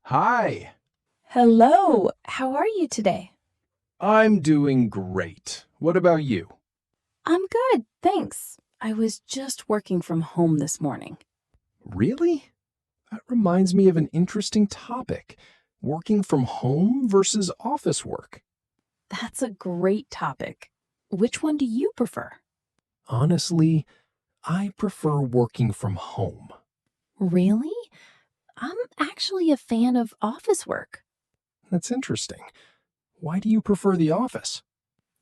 Hi, Hello, how are you today? I'm doing great. What about you? I'm good, thanks. I was just working from home this morning. Really? That reminds me of an interesting topic. Working from home versus office work. That's a great topic. Which one do you prefer? Honestly, I prefer working from home. Really? I'm actually a fan of office work. That's interesting. Why do you prefer the office?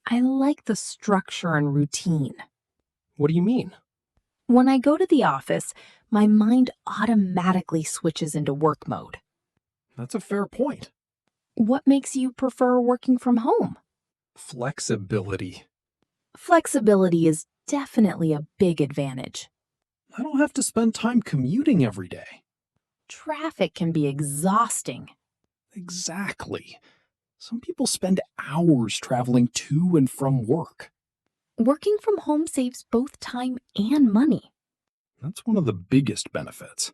I like the structure and routine. What do you mean? When I go to the office, my mind automatically switches into work mode. That's a fair point. What makes you prefer working from home? Flexibility. Flexibility is definitely a big advantage. I don't have to spend time commuting every day. Traffic can be exhausting. Exactly. Some people spend hours traveling to and from work. Working from home saves both time and money. That's one of the biggest benefits.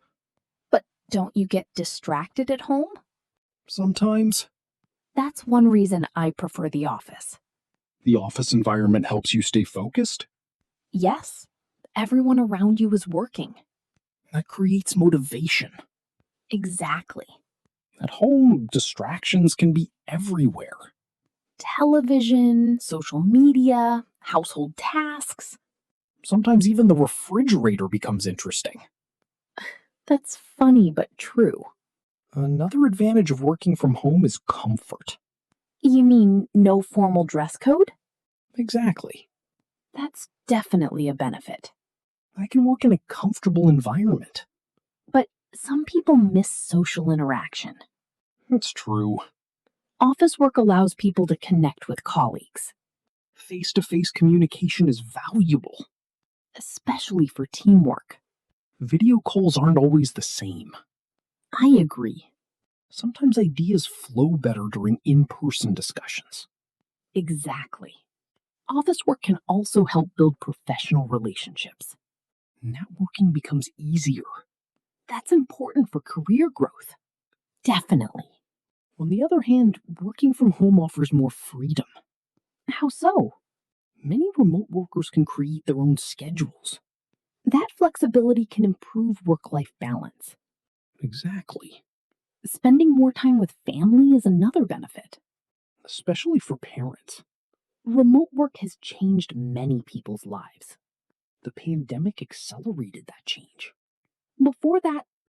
But don't you get distracted at home? Sometimes, That's one reason I prefer the office. the office environment helps you stay focused. Yes, everyone around you is working. That creates motivation. Exactly. At home, distractions can be everywhere. Television, social media, household tasks. Sometimes even the refrigerator becomes interesting. That's funny but true. Another advantage of working from home is comfort. You mean no formal dress code? Exactly. That's definitely a benefit. I can work in a comfortable environment. But some people miss social interaction. That's true. Office work allows people to connect with colleagues, Face to face communication is valuable. especially for teamwork. Video calls aren't always the same. I agree. Sometimes ideas flow better during in person discussions. Exactly. Office work can also help build professional relationships. Networking becomes easier. That's important for career growth. Definitely. On the other hand, working from home offers more freedom. How so? Many remote workers can create their own schedules. That flexibility can improve work life balance. Exactly. Spending more time with family is another benefit. Especially for parents. Remote work has changed many people's lives. The pandemic accelerated that change. Before that,